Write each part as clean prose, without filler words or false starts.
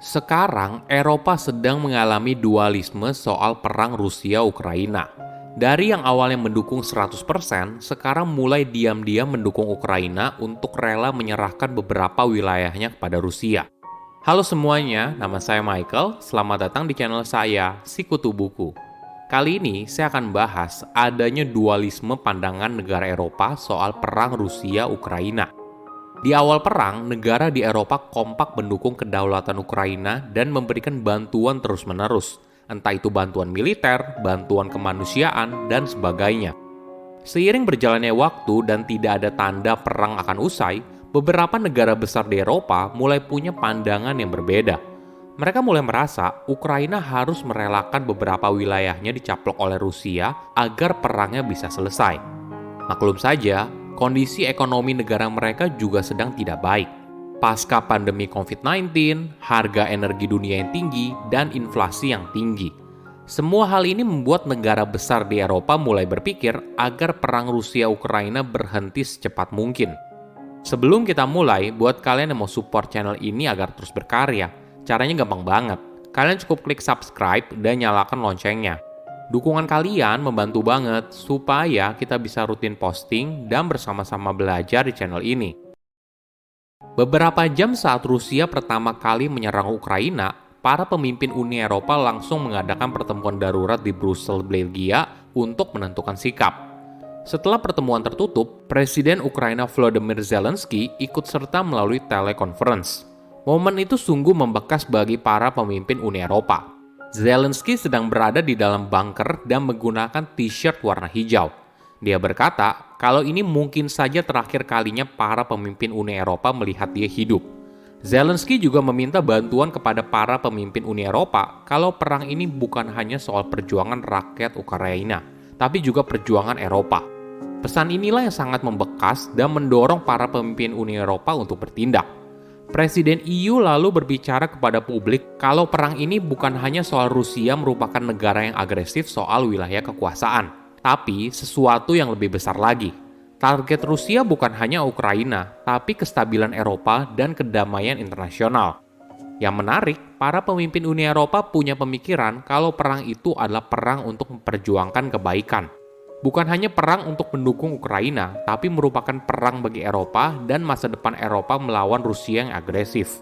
Sekarang, Eropa sedang mengalami dualisme soal perang Rusia-Ukraina. Dari yang awalnya mendukung 100%, sekarang mulai diam-diam mendukung Ukraina untuk rela menyerahkan beberapa wilayahnya kepada Rusia. Halo semuanya, nama saya Michael. Selamat datang di channel saya, Sikutu Buku. Kali ini saya akan bahas adanya dualisme pandangan negara Eropa soal perang Rusia-Ukraina. Di awal perang, negara di Eropa kompak mendukung kedaulatan Ukraina dan memberikan bantuan terus-menerus, entah itu bantuan militer, bantuan kemanusiaan, dan sebagainya. Seiring berjalannya waktu dan tidak ada tanda perang akan usai, beberapa negara besar di Eropa mulai punya pandangan yang berbeda. Mereka mulai merasa Ukraina harus merelakan beberapa wilayahnya dicaplok oleh Rusia agar perangnya bisa selesai. Maklum saja, kondisi ekonomi negara mereka juga sedang tidak baik. Pasca pandemi COVID-19, harga energi dunia yang tinggi, dan inflasi yang tinggi. Semua hal ini membuat negara besar di Eropa mulai berpikir agar perang Rusia-Ukraina berhenti secepat mungkin. Sebelum kita mulai, buat kalian yang mau support channel ini agar terus berkarya, caranya gampang banget. Kalian cukup klik subscribe dan nyalakan loncengnya. Dukungan kalian membantu banget supaya kita bisa rutin posting dan bersama-sama belajar di channel ini. Beberapa jam saat Rusia pertama kali menyerang Ukraina, para pemimpin Uni Eropa langsung mengadakan pertemuan darurat di Brussels, Belgia untuk menentukan sikap. Setelah pertemuan tertutup, Presiden Ukraina Volodymyr Zelensky ikut serta melalui telekonferensi. Momen itu sungguh membekas bagi para pemimpin Uni Eropa. Zelensky sedang berada di dalam bunker dan menggunakan t-shirt warna hijau. Dia berkata, kalau ini mungkin saja terakhir kalinya para pemimpin Uni Eropa melihat dia hidup. Zelensky juga meminta bantuan kepada para pemimpin Uni Eropa kalau perang ini bukan hanya soal perjuangan rakyat Ukraina, tapi juga perjuangan Eropa. Pesan inilah yang sangat membekas dan mendorong para pemimpin Uni Eropa untuk bertindak. Presiden EU lalu berbicara kepada publik kalau perang ini bukan hanya soal Rusia merupakan negara yang agresif soal wilayah kekuasaan, tapi sesuatu yang lebih besar lagi. Target Rusia bukan hanya Ukraina, tapi kestabilan Eropa dan kedamaian internasional. Yang menarik, para pemimpin Uni Eropa punya pemikiran kalau perang itu adalah perang untuk memperjuangkan kebaikan. Bukan hanya perang untuk mendukung Ukraina, tapi merupakan perang bagi Eropa dan masa depan Eropa melawan Rusia yang agresif.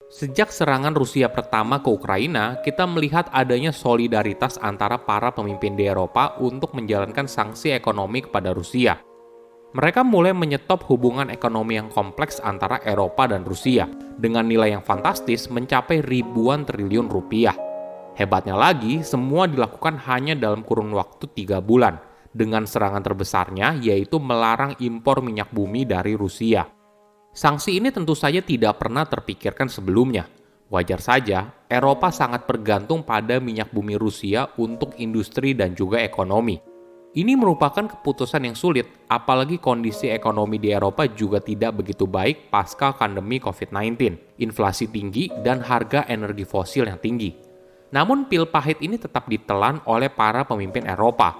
Sejak serangan Rusia pertama ke Ukraina, kita melihat adanya solidaritas antara para pemimpin di Eropa untuk menjalankan sanksi ekonomi kepada Rusia. Mereka mulai menyetop hubungan ekonomi yang kompleks antara Eropa dan Rusia, dengan nilai yang fantastis mencapai ribuan triliun rupiah. Hebatnya lagi, semua dilakukan hanya dalam kurun waktu 3 bulan, dengan serangan terbesarnya yaitu melarang impor minyak bumi dari Rusia. Sanksi ini tentu saja tidak pernah terpikirkan sebelumnya. Wajar saja, Eropa sangat bergantung pada minyak bumi Rusia untuk industri dan juga ekonomi. Ini merupakan keputusan yang sulit, apalagi kondisi ekonomi di Eropa juga tidak begitu baik pasca pandemi COVID-19, inflasi tinggi, dan harga energi fosil yang tinggi. Namun pil pahit ini tetap ditelan oleh para pemimpin Eropa.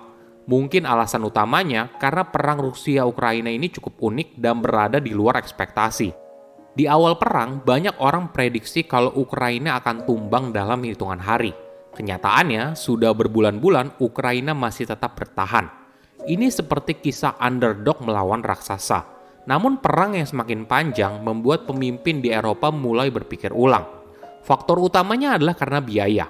Mungkin alasan utamanya karena perang Rusia-Ukraina ini cukup unik dan berada di luar ekspektasi. Di awal perang, banyak orang prediksi kalau Ukraina akan tumbang dalam hitungan hari. Kenyataannya, sudah berbulan-bulan Ukraina masih tetap bertahan. Ini seperti kisah underdog melawan raksasa. Namun perang yang semakin panjang membuat pemimpin di Eropa mulai berpikir ulang. Faktor utamanya adalah karena biaya.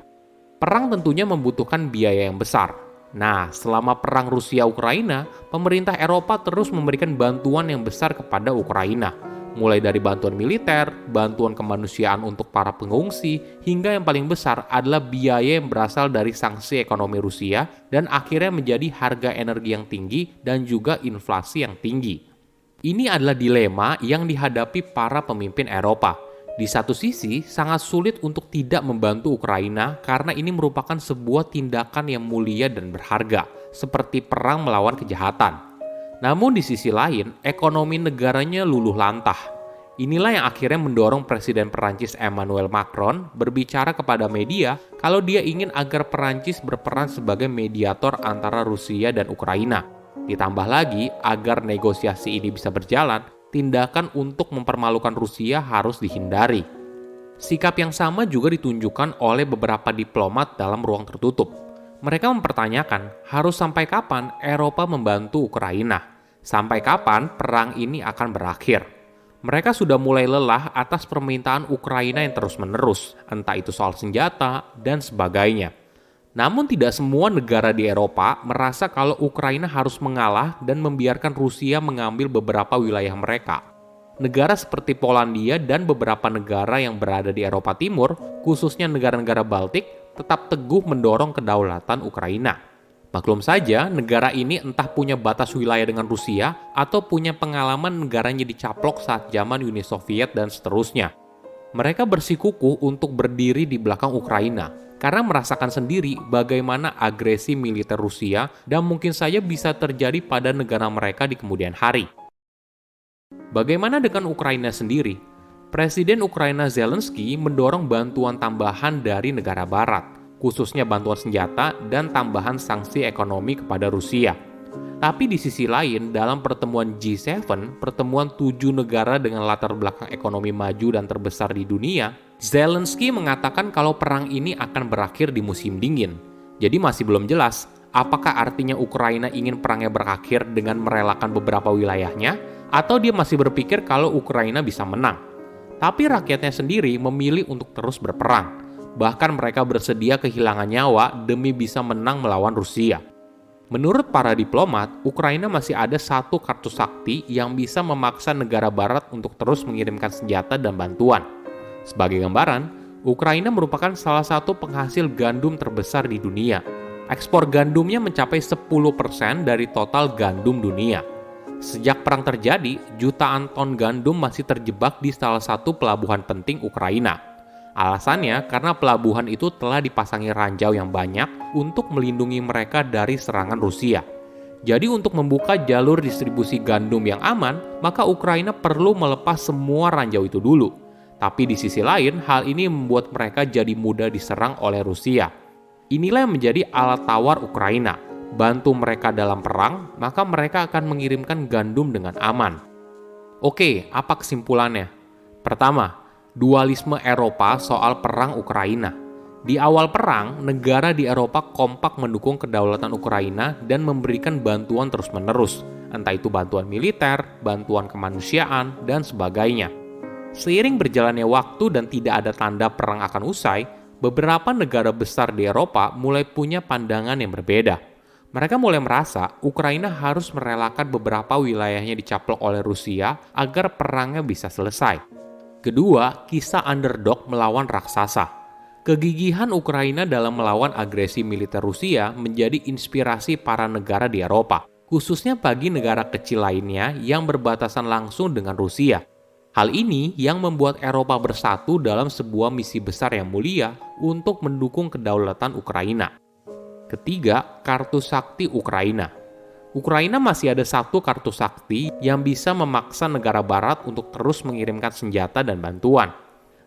Perang tentunya membutuhkan biaya yang besar. Nah, selama perang Rusia-Ukraina, pemerintah Eropa terus memberikan bantuan yang besar kepada Ukraina. Mulai dari bantuan militer, bantuan kemanusiaan untuk para pengungsi, hingga yang paling besar adalah biaya yang berasal dari sanksi ekonomi Rusia dan akhirnya menjadi harga energi yang tinggi dan juga inflasi yang tinggi. Ini adalah dilema yang dihadapi para pemimpin Eropa. Di satu sisi, sangat sulit untuk tidak membantu Ukraina karena ini merupakan sebuah tindakan yang mulia dan berharga, seperti perang melawan kejahatan. Namun di sisi lain, ekonomi negaranya luluh lantah. Inilah yang akhirnya mendorong Presiden Perancis Emmanuel Macron berbicara kepada media kalau dia ingin agar Perancis berperan sebagai mediator antara Rusia dan Ukraina. Ditambah lagi, agar negosiasi ini bisa berjalan, tindakan untuk mempermalukan Rusia harus dihindari. Sikap yang sama juga ditunjukkan oleh beberapa diplomat dalam ruang tertutup. Mereka mempertanyakan, harus sampai kapan Eropa membantu Ukraina? Sampai kapan perang ini akan berakhir? Mereka sudah mulai lelah atas permintaan Ukraina yang terus-menerus, entah itu soal senjata dan sebagainya. Namun tidak semua negara di Eropa merasa kalau Ukraina harus mengalah dan membiarkan Rusia mengambil beberapa wilayah mereka. Negara seperti Polandia dan beberapa negara yang berada di Eropa Timur, khususnya negara-negara Baltik, tetap teguh mendorong kedaulatan Ukraina. Maklum saja, negara ini entah punya batas wilayah dengan Rusia atau punya pengalaman negaranya dicaplok saat zaman Uni Soviet dan seterusnya. Mereka bersikukuh untuk berdiri di belakang Ukraina karena merasakan sendiri bagaimana agresi militer Rusia dan mungkin saja bisa terjadi pada negara mereka di kemudian hari. Bagaimana dengan Ukraina sendiri? Presiden Ukraina Zelensky mendorong bantuan tambahan dari negara barat, khususnya bantuan senjata dan tambahan sanksi ekonomi kepada Rusia. Tapi di sisi lain, dalam pertemuan G7, pertemuan 7 negara dengan latar belakang ekonomi maju dan terbesar di dunia, Zelensky mengatakan kalau perang ini akan berakhir di musim dingin. Jadi masih belum jelas, apakah artinya Ukraina ingin perangnya berakhir dengan merelakan beberapa wilayahnya, atau dia masih berpikir kalau Ukraina bisa menang. Tapi rakyatnya sendiri memilih untuk terus berperang. Bahkan mereka bersedia kehilangan nyawa demi bisa menang melawan Rusia. Menurut para diplomat, Ukraina masih ada satu kartu sakti yang bisa memaksa negara barat untuk terus mengirimkan senjata dan bantuan. Sebagai gambaran, Ukraina merupakan salah satu penghasil gandum terbesar di dunia. Ekspor gandumnya mencapai 10% dari total gandum dunia. Sejak perang terjadi, jutaan ton gandum masih terjebak di salah satu pelabuhan penting Ukraina. Alasannya karena pelabuhan itu telah dipasangi ranjau yang banyak untuk melindungi mereka dari serangan Rusia. Jadi untuk membuka jalur distribusi gandum yang aman, maka Ukraina perlu melepas semua ranjau itu dulu. Tapi di sisi lain, hal ini membuat mereka jadi mudah diserang oleh Rusia. Inilah yang menjadi alat tawar Ukraina. Bantu mereka dalam perang, maka mereka akan mengirimkan gandum dengan aman. Oke, apa kesimpulannya? Pertama, dualisme Eropa soal perang Ukraina. Di awal perang, negara di Eropa kompak mendukung kedaulatan Ukraina dan memberikan bantuan terus-menerus, entah itu bantuan militer, bantuan kemanusiaan, dan sebagainya. Seiring berjalannya waktu dan tidak ada tanda perang akan usai, beberapa negara besar di Eropa mulai punya pandangan yang berbeda. Mereka mulai merasa Ukraina harus merelakan beberapa wilayahnya dicaplok oleh Rusia agar perangnya bisa selesai. Kedua, kisah underdog melawan raksasa. Kegigihan Ukraina dalam melawan agresi militer Rusia menjadi inspirasi para negara di Eropa, khususnya bagi negara kecil lainnya yang berbatasan langsung dengan Rusia. Hal ini yang membuat Eropa bersatu dalam sebuah misi besar yang mulia untuk mendukung kedaulatan Ukraina. Ketiga, kartu sakti Ukraina. Ukraina masih ada satu kartu sakti yang bisa memaksa negara barat untuk terus mengirimkan senjata dan bantuan.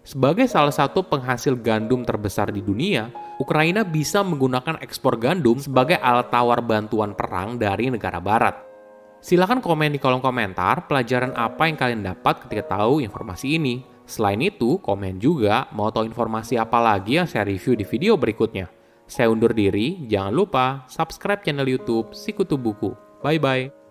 Sebagai salah satu penghasil gandum terbesar di dunia, Ukraina bisa menggunakan ekspor gandum sebagai alat tawar bantuan perang dari negara barat. Silahkan komen di kolom komentar pelajaran apa yang kalian dapat ketika tahu informasi ini. Selain itu, komen juga mau tahu informasi apa lagi yang saya review di video berikutnya. Saya undur diri, jangan lupa subscribe channel YouTube Sikutu Buku. Bye-bye.